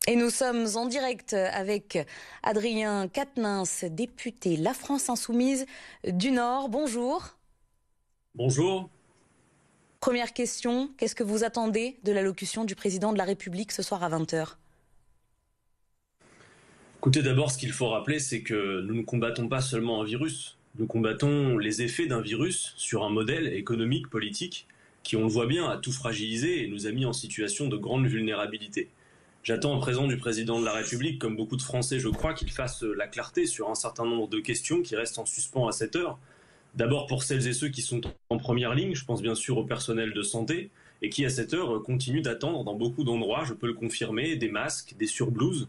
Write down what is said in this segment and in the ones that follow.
Et nous sommes en direct avec Adrien Quatennens, député La France Insoumise du Nord. Bonjour. Bonjour. Première question, qu'est-ce que vous attendez de l'allocution du président de la République ce soir à 20 h? Écoutez, d'abord, ce qu'il faut rappeler, c'est que nous ne combattons pas seulement un virus. Nous combattons les effets d'un virus sur un modèle économique, politique, qui, on le voit bien, a tout fragilisé et nous a mis en situation de grande vulnérabilité. J'attends à présent du président de la République, comme beaucoup de Français, je crois, qu'il fasse la clarté sur un certain nombre de questions qui restent en suspens à cette heure. D'abord pour celles et ceux qui sont en première ligne, je pense bien sûr au personnel de santé, et qui à cette heure continuent d'attendre dans beaucoup d'endroits, je peux le confirmer, des masques, des surblouses.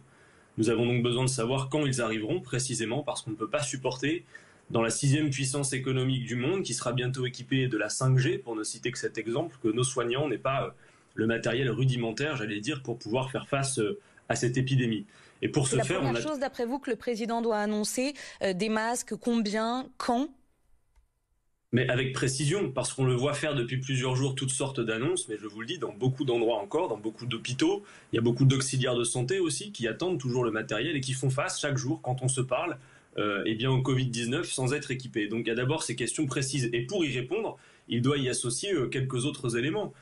Nous avons donc besoin de savoir quand ils arriveront précisément, parce qu'on ne peut pas supporter, dans la 6e puissance économique du monde, qui sera bientôt équipée de la 5G, pour ne citer que cet exemple, que nos soignants n'aient pas le matériel rudimentaire, j'allais dire, pour pouvoir faire face à cette épidémie. Et pour ce faire, la première chose, d'après vous, que le président doit annoncer, des masques, combien, quand? Mais avec précision, parce qu'on le voit faire depuis plusieurs jours toutes sortes d'annonces, mais je vous le dis, dans beaucoup d'endroits encore, dans beaucoup d'hôpitaux, il y a beaucoup d'auxiliaires de santé aussi qui attendent toujours le matériel et qui font face chaque jour, quand on se parle, eh bien, au Covid-19 sans être équipés. Donc il y a d'abord ces questions précises. Et pour y répondre, il doit y associer quelques autres éléments.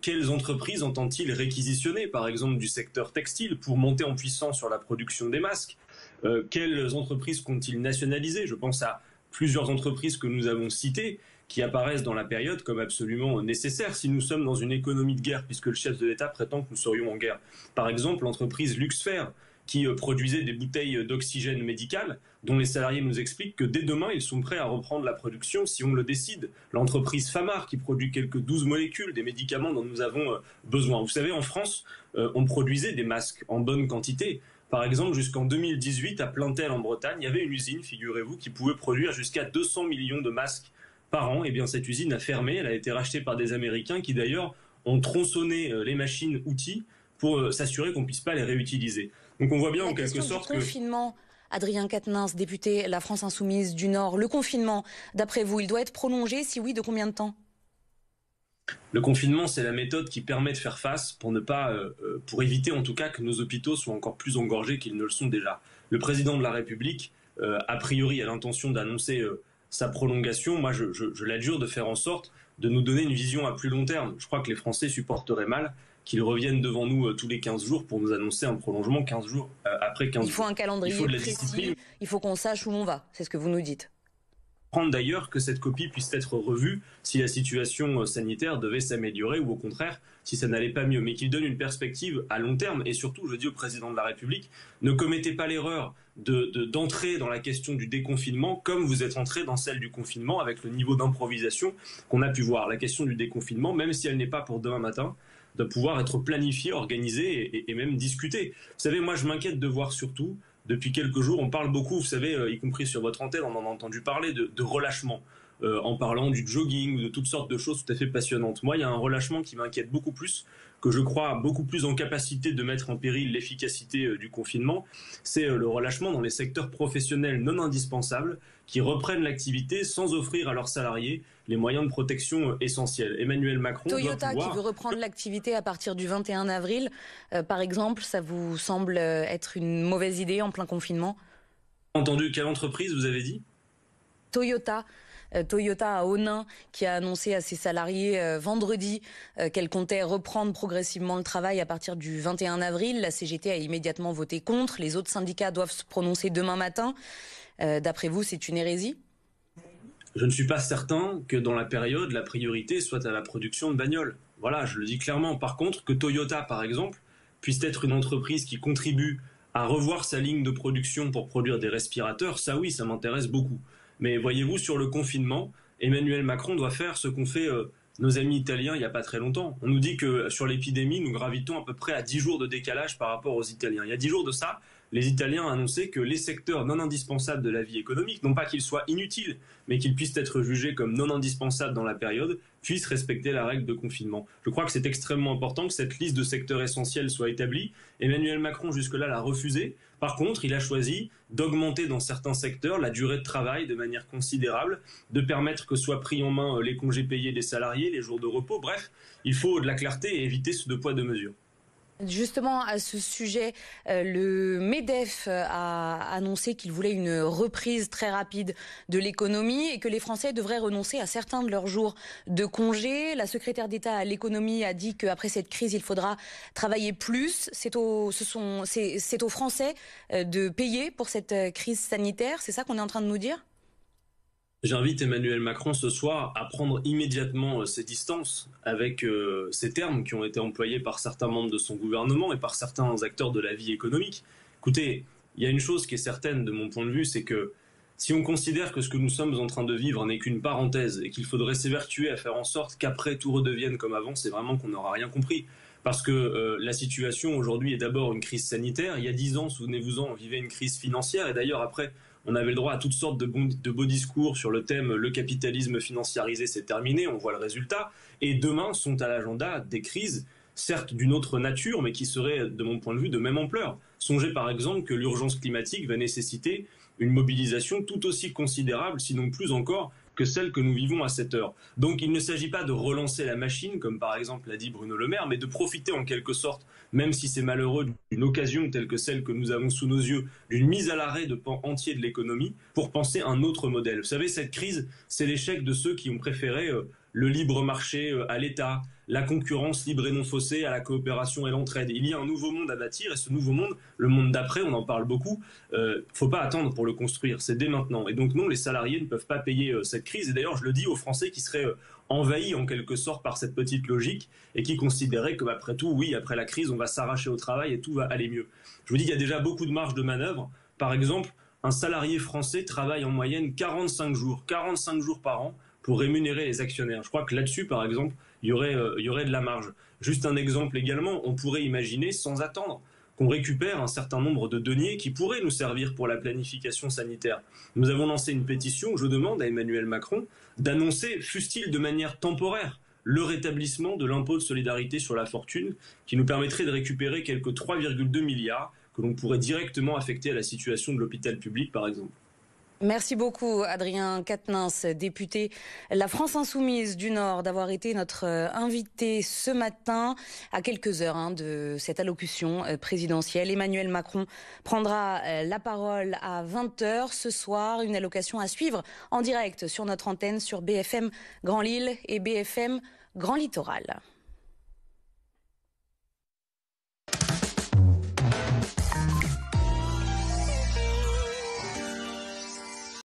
Quelles entreprises entend-il réquisitionner, par exemple du secteur textile, pour monter en puissance sur la production des masques? Quelles entreprises compte-t-il nationaliser? Je pense à plusieurs entreprises que nous avons citées qui apparaissent dans la période comme absolument nécessaires si nous sommes dans une économie de guerre, puisque le chef de l'État prétend que nous serions en guerre. Par exemple, l'entreprise Luxfer, qui produisait des bouteilles d'oxygène médical, dont les salariés nous expliquent que dès demain, ils sont prêts à reprendre la production si on le décide. L'entreprise Famar, qui produit quelques 12 molécules des médicaments dont nous avons besoin. Vous savez, en France, on produisait des masques en bonne quantité. Par exemple, jusqu'en 2018, à Plaintel en Bretagne, il y avait une usine, figurez-vous, qui pouvait produire jusqu'à 200 millions de masques par an. Et bien cette usine a fermé, elle a été rachetée par des Américains qui d'ailleurs ont tronçonné les machines-outils pour s'assurer qu'on ne puisse pas les réutiliser. Donc on voit bien en quelque sorte que... Confinement, Adrien Quatennens, député La France Insoumise du Nord, le confinement, d'après vous, il doit être prolongé? Si oui, de combien de temps? Le confinement, c'est la méthode qui permet de faire face pour éviter en tout cas que nos hôpitaux soient encore plus engorgés qu'ils ne le sont déjà. Le président de la République, a priori, a l'intention d'annoncer sa prolongation. Moi, je l'adjure de faire en sorte de nous donner une vision à plus long terme. Je crois que les Français supporteraient mal qu'ils reviennent devant nous tous les 15 jours pour nous annoncer un prolongement 15 jours après 15 jours. Il faut un calendrier précis, il faut qu'on sache où on va, c'est ce que vous nous dites. D'ailleurs que cette copie puisse être revue si la situation sanitaire devait s'améliorer ou au contraire si ça n'allait pas mieux, mais qu'il donne une perspective à long terme. Et surtout, je dis au président de la République, ne commettez pas l'erreur d'entrer dans la question du déconfinement comme vous êtes entré dans celle du confinement avec le niveau d'improvisation qu'on a pu voir. La question du déconfinement, même si elle n'est pas pour demain matin, doit pouvoir être planifiée, organisée et même discutée. Vous savez, moi je m'inquiète de voir surtout depuis quelques jours, on parle beaucoup, vous savez, y compris sur votre antenne, on en a entendu parler de relâchement, en parlant du jogging ou de toutes sortes de choses tout à fait passionnantes. Moi, il y a un relâchement qui m'inquiète beaucoup plus, que je crois beaucoup plus en capacité de mettre en péril l'efficacité du confinement. C'est le relâchement dans les secteurs professionnels non indispensables qui reprennent l'activité sans offrir à leurs salariés les moyens de protection essentiels. Emmanuel Macron Toyota qui veut reprendre l'activité à partir du 21 avril, par exemple, ça vous semble être une mauvaise idée en plein confinement? Entendu, quelle entreprise vous avez dit? Toyota à Onnaing, qui a annoncé à ses salariés vendredi qu'elle comptait reprendre progressivement le travail à partir du 21 avril. La CGT a immédiatement voté contre. Les autres syndicats doivent se prononcer demain matin. D'après vous, c'est une hérésie? Je ne suis pas certain que dans la période, la priorité soit à la production de bagnoles. Voilà, je le dis clairement. Par contre, que Toyota, par exemple, puisse être une entreprise qui contribue à revoir sa ligne de production pour produire des respirateurs, ça oui, ça m'intéresse beaucoup. Mais voyez-vous, sur le confinement, Emmanuel Macron doit faire ce qu'ont fait nos amis italiens il n'y a pas très longtemps. On nous dit que sur l'épidémie, nous gravitons à peu près à 10 jours de décalage par rapport aux Italiens. Il y a 10 jours de ça, les Italiens ont annoncé que les secteurs non indispensables de la vie économique, non pas qu'ils soient inutiles, mais qu'ils puissent être jugés comme non indispensables dans la période, puissent respecter la règle de confinement. Je crois que c'est extrêmement important que cette liste de secteurs essentiels soit établie. Emmanuel Macron, jusque-là, l'a refusé. Par contre, il a choisi d'augmenter dans certains secteurs la durée de travail de manière considérable, de permettre que soient pris en main les congés payés des salariés, les jours de repos. Bref, il faut de la clarté et éviter ce deux poids deux mesures. Justement, à ce sujet, le MEDEF a annoncé qu'il voulait une reprise très rapide de l'économie et que les Français devraient renoncer à certains de leurs jours de congé. La secrétaire d'État à l'économie a dit qu'après cette crise, il faudra travailler plus. C'est aux Français de payer pour cette crise sanitaire. C'est ça qu'on est en train de nous dire ? J'invite Emmanuel Macron ce soir à prendre immédiatement ses distances avec ces termes qui ont été employés par certains membres de son gouvernement et par certains acteurs de la vie économique. Écoutez, il y a une chose qui est certaine de mon point de vue, c'est que si on considère que ce que nous sommes en train de vivre n'est qu'une parenthèse et qu'il faudrait s'évertuer à faire en sorte qu'après tout redevienne comme avant, c'est vraiment qu'on n'aura rien compris. Parce que la situation aujourd'hui est d'abord une crise sanitaire. Il y a 10 ans, souvenez-vous-en, on vivait une crise financière et d'ailleurs après, on avait le droit à toutes sortes de beaux discours sur le thème « le capitalisme financiarisé, c'est terminé », on voit le résultat. Et demain sont à l'agenda des crises, certes d'une autre nature, mais qui seraient, de mon point de vue, de même ampleur. Songez par exemple que l'urgence climatique va nécessiter une mobilisation tout aussi considérable, sinon plus encore, que celle que nous vivons à cette heure. Donc il ne s'agit pas de relancer la machine, comme par exemple l'a dit Bruno Le Maire, mais de profiter en quelque sorte, même si c'est malheureux, d'une occasion telle que celle que nous avons sous nos yeux, d'une mise à l'arrêt de pans entiers de l'économie, pour penser un autre modèle. Vous savez, cette crise, c'est l'échec de ceux qui ont préféré le libre marché à l'État, la concurrence libre et non faussée à la coopération et l'entraide. Il y a un nouveau monde à bâtir et ce nouveau monde, le monde d'après, on en parle beaucoup, faut pas attendre pour le construire, c'est dès maintenant. Et donc non, les salariés ne peuvent pas payer cette crise. Et d'ailleurs, je le dis aux Français qui seraient envahis en quelque sorte par cette petite logique et qui considéraient que, après tout, oui, après la crise, on va s'arracher au travail et tout va aller mieux. Je vous dis qu'il y a déjà beaucoup de marge de manœuvre. Par exemple, un salarié français travaille en moyenne 45 jours par an pour rémunérer les actionnaires. Je crois que là-dessus, par exemple, il y aurait de la marge. Juste un exemple également, on pourrait imaginer, sans attendre, qu'on récupère un certain nombre de deniers qui pourraient nous servir pour la planification sanitaire. Nous avons lancé une pétition où je demande à Emmanuel Macron d'annoncer, fût-il de manière temporaire, le rétablissement de l'impôt de solidarité sur la fortune qui nous permettrait de récupérer quelques 3,2 milliards que l'on pourrait directement affecter à la situation de l'hôpital public, par exemple. Merci beaucoup Adrien Quatennens, député La France Insoumise du Nord, d'avoir été notre invité ce matin à quelques heures de cette allocution présidentielle. Emmanuel Macron prendra la parole à 20h ce soir, une allocution à suivre en direct sur notre antenne sur BFM Grand Lille et BFM Grand Littoral.